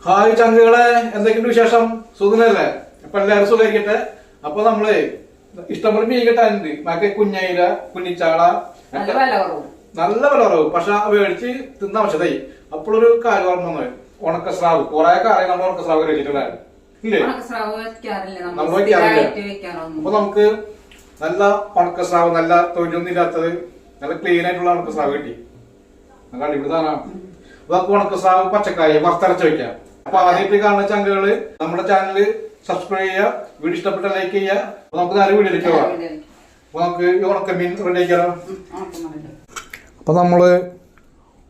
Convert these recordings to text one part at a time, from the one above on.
Hi ചങ്കുകളെ, എന്തൊക്കെയുണ്ട് വിശേഷം? സുഖനല്ലേ? അപ്പൊ എല്ലാവരും സുഖമായിരിക്കട്ടെ. അപ്പൊ നമ്മള് ഇഷ്ടംപോലെ മീൻ കിട്ടാനുണ്ട്. മറ്റേ കുഞ്ഞയില, കുഞ്ഞിച്ചാള നല്ല വില കുറവ്. പക്ഷെ മേടിച്ച് തിന്ന ആവശ്യതായി. അപ്പോഴൊരു കാര്യം ഓർമ്മ, ഉണക്കസ്രാവ്. കുറെ കാര്യം നമ്മൾ ഉണക്കസ്രാവ് കഴിച്ചിട്ടുണ്ടായിരുന്നു ഇല്ലേ? നമ്മൾ വയ്ക്കാറില്ല. അപ്പൊ നമുക്ക് നല്ല ഉണക്കസ്രാവ്, നല്ല തൊഴിലൊന്നും ഇല്ലാത്തത്, നല്ല ക്ലീൻ ആയിട്ടുള്ള ഉണക്കസ്രാവ് കിട്ടി. നല്ല അടിപൊളി സാധനമാണ്. അപ്പൊ നമുക്ക് ഉണക്കസ്രാവ് പച്ചക്കായ വറുത്തരച്ച് വെക്കാം. അപ്പൊ ആദ്യമായിട്ട് കാണുന്ന ചങ്കുകള് നമ്മുടെ ചാനല് സബ്സ്ക്രൈബ് ചെയ്യുക, വീഡിയോ ഇഷ്ടപ്പെട്ട ലൈക്ക് ചെയ്യുക. അപ്പൊ നമുക്ക് നല്ല വീഡിയോയിലേക്ക് പോവാം. അപ്പൊ നമുക്ക് ഈ ഉണക്കമീൻ റെഡിയാക്കാലോ. അപ്പൊ നമ്മള്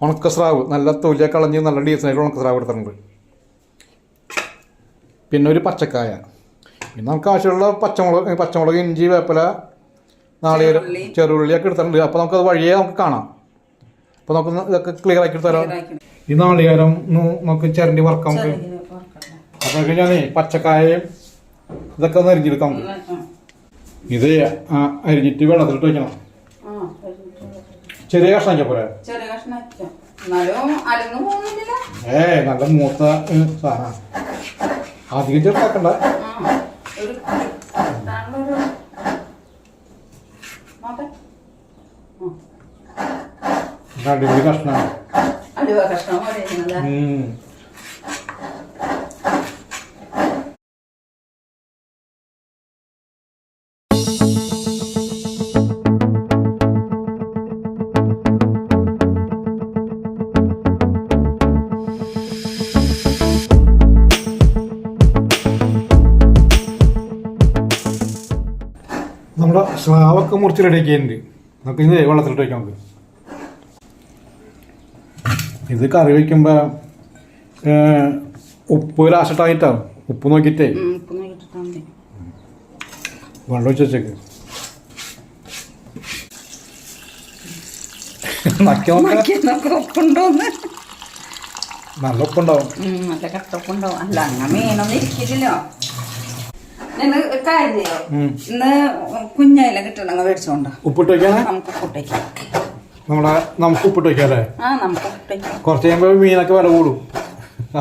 ഉണക്കസ്രാവ് നല്ല തൊലിയ കളഞ്ഞ് നല്ല ഡീസൻ്റായിട്ട് ഉണക്കസ്രാവ് എടുത്തിട്ടുണ്ട്. പിന്നെ ഒരു പച്ചക്കായ, പിന്നെ നമുക്ക് ആവശ്യമുള്ള പച്ചമുളക്, ഇഞ്ചി, വേപ്പില, നാളികേരം, ചെറുള്ളിയൊക്കെ എടുത്തിട്ടുണ്ട്. അപ്പൊ നമുക്കത് വഴിയേ നമുക്ക് കാണാം. അപ്പൊ നമുക്ക് ഇതൊക്കെ ക്ലിയർ ആക്കി എടുത്താലോ. ഈ നാളികേരം നമുക്ക് ചിരണ്ടി വറക്കാം. നമുക്ക് അപ്പൊ ഞാനേ പച്ചക്കായയും ഇതൊക്കെ ഒന്ന് അരിഞ്ഞെടുക്കാം. ഇത് അരിഞ്ഞിട്ട് വെള്ളത്തിലിട്ട് വെക്കണം. ചെറിയ കഷ്ണം പോലെ. നല്ല മൂത്ത സാധനം. അധികം ചെറുതാക്കണ്ട. അടിപൊളി കഷ്ണമാണ്. നമ്മുടെ സ്രാവൊക്കെ മുറിച്ച് റെഡിയാക്കിയിട്ടുണ്ട്. നമുക്ക് ഇത് വെള്ളത്തിലിട്ട് വയ്ക്കാം. നമുക്ക് ഇത് കറി വയ്ക്കുമ്പോൾ ഉപ്പ് ലാസ്റ്റായിട്ടാവും. ഉപ്പ് നോക്കിയിട്ടേ വെള്ളം ഒഴിച്ച് വെച്ചേക്ക്. നല്ല ഉപ്പുണ്ടാവും. നല്ല കട്ടൊപ്പുണ്ടാവും. അല്ല അങ്ങനെ മീനൊന്നും ഇരിക്കില്ലല്ലോ. ഇന്ന് കുഞ്ഞയില കിട്ടണങ്ങ മേടിച്ചോണ്ടോ. ഉപ്പിട്ട് വയ്ക്കാൻ നമുക്ക് ഉപ്പിട്ടേക്കാം. നമുക്ക് ഉപ്പിട്ട് വയ്ക്കാല്ലേ? നമുക്ക് ഉപ്പിട്ടേക്കാം. കുറച്ച് കഴിയുമ്പോൾ മീനൊക്കെ വില കൂടും.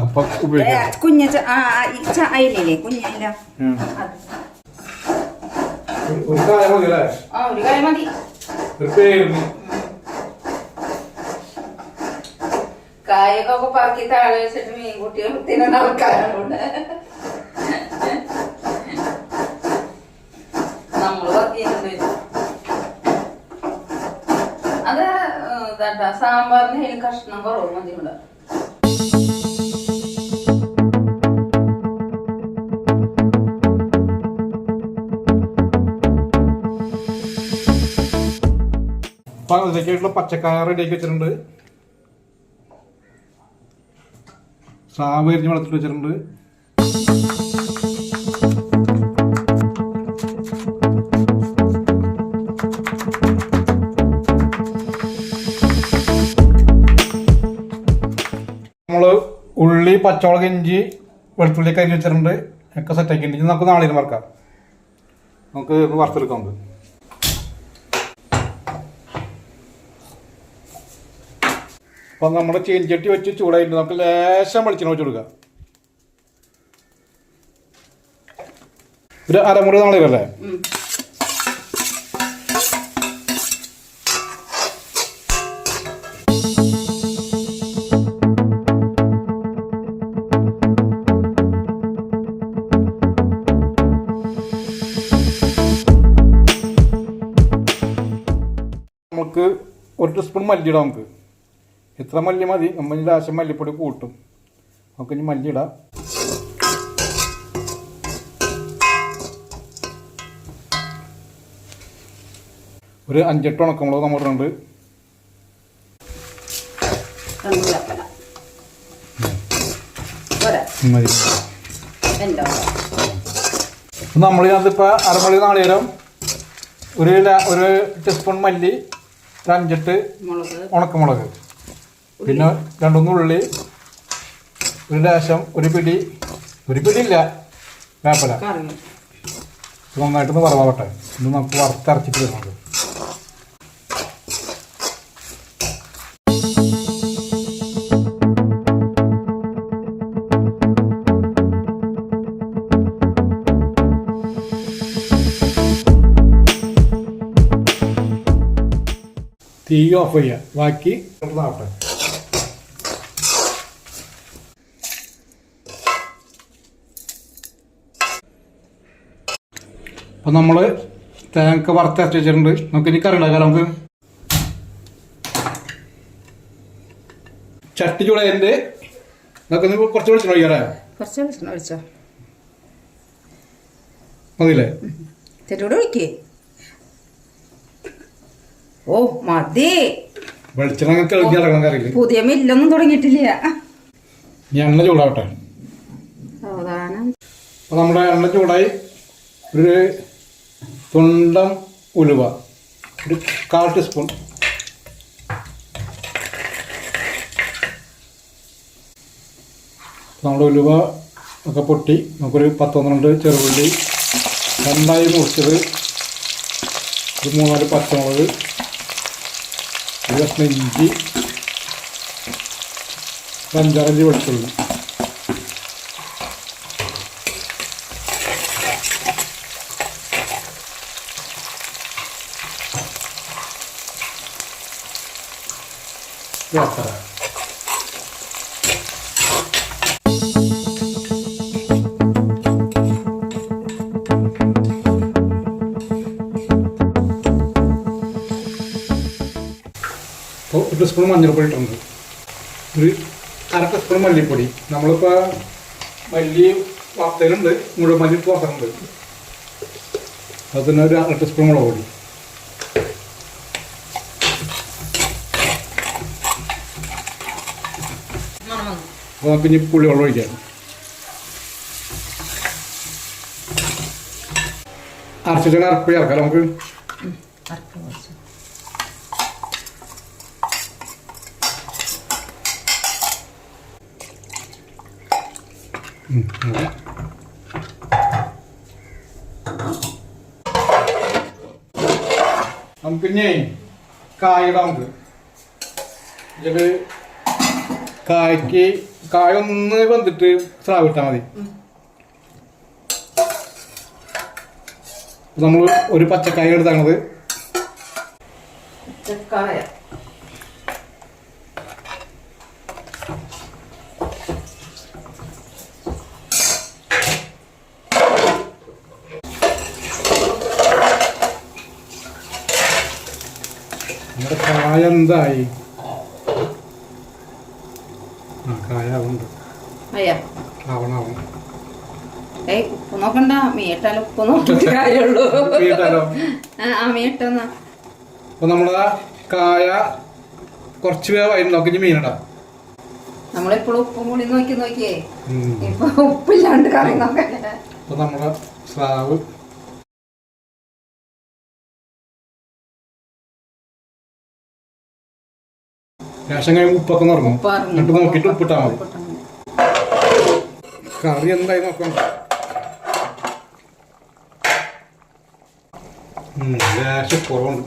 അപ്പൊ കുഞ്ഞ അയിലേ കുഞ്ഞയില ഒരു കായ മതി അല്ലേ? ഒരു കായ മതി. കായൊക്കെ പറക്കി താഴെ വെച്ചിട്ട് മീൻ കുട്ടികൾ തിന്നുന്ന ആൾക്കാരുണ്ട്. നമ്മള് പറക്കിയുണ്ട്. അത് സാമ്പാറിന് അതിൽ കഷ്ണം കുറവ് മതി. ഇവിടെ ഇതിലേക്കായിട്ടുള്ള പച്ചക്കായ റെഡിയാക്കി വെച്ചിട്ടുണ്ട്. സ്രാവ് എരിഞ്ഞ് വെള്ളത്തിൽ വെച്ചിട്ടുണ്ട്. നമ്മള് ഉള്ളി, പച്ചമുളക്, ഇഞ്ചി, വെളുത്തുള്ളി കരിഞ്ഞ് വെച്ചിട്ടുണ്ട്. ഒക്കെ സെറ്റാക്കിയിട്ടുണ്ട്. നമുക്ക് നാളെ വറക്കാം. നമുക്ക് വറുത്തെടുക്കാം. നമുക്ക് അപ്പം നമ്മുടെ ചീൻചട്ടി വെച്ച് ചൂടായിട്ട് നമുക്ക് ലേശം വെളിച്ചെണ്ണ വെച്ച് കൊടുക്കാം. ഒരു അരമുറി നാളികേരല്ലേ? നമുക്ക് ഒരു ടീസ്പൂൺ മല്ലിയിടാം. നമുക്ക് എത്ര മല്ലി മതി. നമ്മൾ ലാശം മല്ലിപ്പൊടി കൂട്ടും. നമുക്ക് ഇനി മല്ലി ഇടാം. ഒരു 5-8 ഉണക്കമുളക് നമ്മൾ ഇടുന്നുണ്ട്. നമ്മളിതിപ്പോൾ അരമുളക് നാളികേരം, ഒരു ടീസ്പൂൺ മല്ലി, ഒരു 5-8 ഉണക്കമുളക്, പിന്നെ 2-3 ഉള്ളി, ഒരു ലേശം, ഒരു പിടിയില്ല വേപ്പില. നന്നായിട്ടൊന്ന് വറവാവട്ടെ. ഇത് നമുക്ക് വറുത്തരച്ചിട്ട് വരുന്നത്. തീ ഓഫ് ചെയ്യുക. ബാക്കി ആവട്ടെ. അപ്പം നമ്മൾ തേങ്ങ വറുത്തരച്ച് വെച്ചിട്ടുണ്ട്. നമുക്ക് ഇനി കറി ഉണ്ടാക്കാം. നമുക്ക് ചട്ടി ചൂടായതിൻ്റെ നമുക്ക് കുറച്ച് വെളിച്ചെണ്ണ ഒഴിക്കാറേ. കുറച്ച് വെളിച്ചെണ്ണ ഒഴിച്ചോ. മതിയില്ലേ? ചെറുകൂടെ ഒഴിക്കേ. ഓ മതി. വെളിച്ചെണ്ണ കിളഞ്ഞിറങ്ങണം കറിയില്. പുതിയ മില്ലൊന്നും തുടങ്ങിയിട്ടില്ല. ഇനി എണ്ണ ചൂടാവട്ടെ. അപ്പൊ നമ്മുടെ എണ്ണ ചൂടായി. ഒരു തുണ്ടം ഉലുവ, ഒരു 1/4 ടീസ്പൂൺ. നമ്മുടെ ഉലുവ ഒക്കെ പൊട്ടി. നമുക്കൊരു 10-12 ചെറുള്ളി, 2 മുറിച്ചത്, ഒരു 3-4 പച്ചമുളക്, ഒരു കഷ്ണം ഇഞ്ചി, 5-6 വെളുത്തുള്ളി. യാത്ര അപ്പോൾ 1 സ്പൂൺ മഞ്ഞൾപ്പൊടി ഇട്ടുണ്ട്. ഒരു 1/2 ടീസ്പൂൺ മല്ലിപ്പൊടി. നമ്മളിപ്പോൾ മല്ലി വറുത്തലുണ്ട്, മുഴുവൻ മല്ലി വറുത്തുണ്ട്. അത് തന്നെ ഒരു 1/2 ടീസ്പൂൺ മുളക് പൊടി. അപ്പോൾ നമുക്ക് ഇനി പുളിവെള്ളം ഒഴിക്കാം. അരച്ചിട്ട് അരപ്പ് ചേർക്കാം നമുക്ക്. നമുക്കിഞ്ഞേ കായിടാം. നമുക്ക് ഇതില് കായ ഒന്ന് വന്നിട്ട് സ്രാവ് ഇട്ടാൽ മതി. നമ്മൾ ഒരു പച്ചക്കായ എടുത്താണത്. നമ്മുടെ കായ എന്തായി? ഉപ്പ് നോക്കണ്ട, മീട്ടാലും ഉപ്പ് നോക്കിട്ട് കാര്യമുള്ളൂ. മീട്ടെന്നാ അപ്പൊ നമ്മളെ കായ കുറച്ച് വേവായി. നോക്കി മീനിടാം. നമ്മളെപ്പോഴും ഉപ്പും കൂടി നോക്കിയേ. ഇപ്പൊ ഉപ്പില്ലാണ്ട് കറി നോക്കാൻ. അപ്പൊ നമ്മളെ സ്രാവ് ശേഷം കഴിയുമ്പോൾ ഉപ്പൊക്കെ നിറങ്ങും. എന്നിട്ട് നോക്കിയിട്ട് ഉപ്പിട്ടാ മതി. കറി എന്തായി നോക്കാം. ലേശം കുറവുണ്ട്.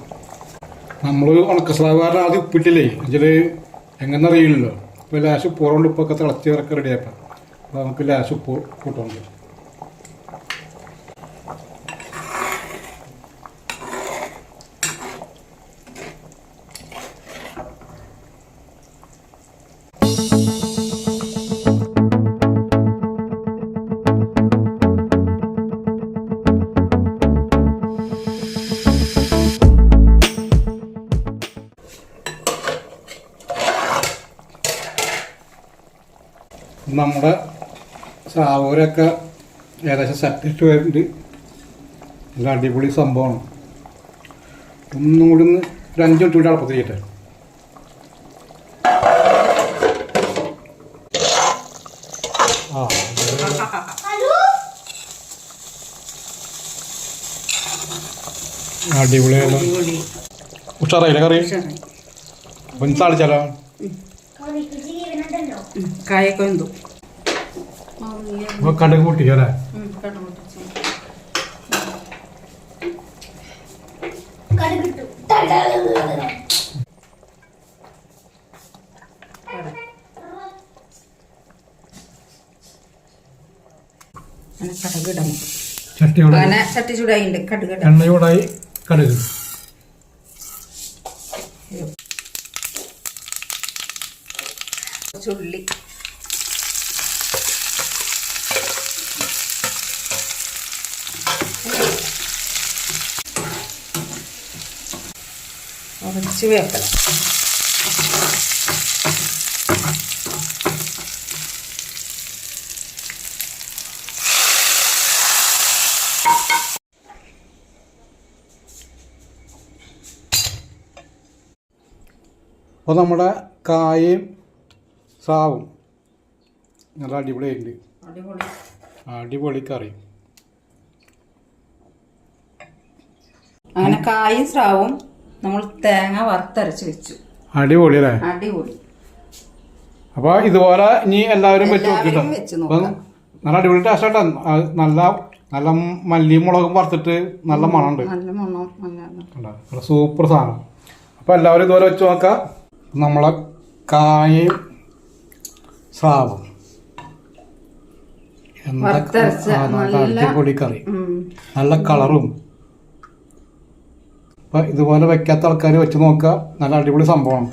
നമ്മൾ ഉണക്കസ്രാവുകാരൻ ആദ്യം ഉപ്പിട്ടില്ലേ, ഇതിൽ എങ്ങനെ അറിയില്ലല്ലോ. ഇപ്പോൾ ലേശം ഉപ്പുറവുണ്ട്. ഉപ്പൊക്കെ തിളച്ച് ഇറക്കി റെഡിയാക്കാം. അപ്പോൾ നമുക്ക് ലേശം ഉപ്പ് കൂട്ടുന്നുണ്ട്. നമ്മുടെ സ്രാവൂരൊക്കെ ഏകദേശം സെറ്റിട്ട് വരുന്നുണ്ട്. നല്ല അടിപൊളി സംഭവമാണ്. ഒന്നും കൂടി ഒന്ന് ഒരു 5 മിനിറ്റ് കൂടി അളപ്പത്ത് ചെയ്യട്ടെ. അടിപൊളിയാണ്. ഉഷാറായില്ലേ കറി? ഒന്ന് താളിച്ചാലോ? കായൊക്കെ എന്തോ കടുക് പൊട്ടിക്കല്ലേ? ചട്ടി ചൂടായി കടുക് എണ്ണ ചൂടായി കടുക് കുറച്ച് ഉള്ളി. കുറച്ച് വേപ്പില. അപ്പോൾ നമ്മുടെ കായയും സ്രാവും നല്ല അടിപൊളിയായിട്ടുണ്ട്. അടിപൊളി കറി. അങ്ങനെ കായും സ്രാവും നമ്മൾ തേങ്ങ വറുത്തരച്ച് വെച്ചു. അടിപൊളി അല്ലേ? അടിപൊളി. അപ്പോൾ ഇതുപോലെ ഇനി എല്ലാവരും വെച്ച് വെച്ച് നോക്കാം. നല്ല അടിപൊളി ടേസ്റ്റ് ആട്ടോ. നല്ല നല്ല മല്ലിയും മുളകും വറുത്തിട്ട് നല്ല മണമുണ്ട്. നല്ല മണം. സൂപ്പർ സാധനം. അപ്പോൾ എല്ലാവരും ഇതുപോലെ വെച്ച് നോക്കാം. നമ്മളെ കായയും സ്രാവും അടിപൊളി കറി, നല്ല കളറും. അപ്പം ഇതുപോലെ വെക്കാത്ത ആൾക്കാർ വെച്ച് നോക്കുക. നല്ല അടിപൊളി സംഭവമാണ്.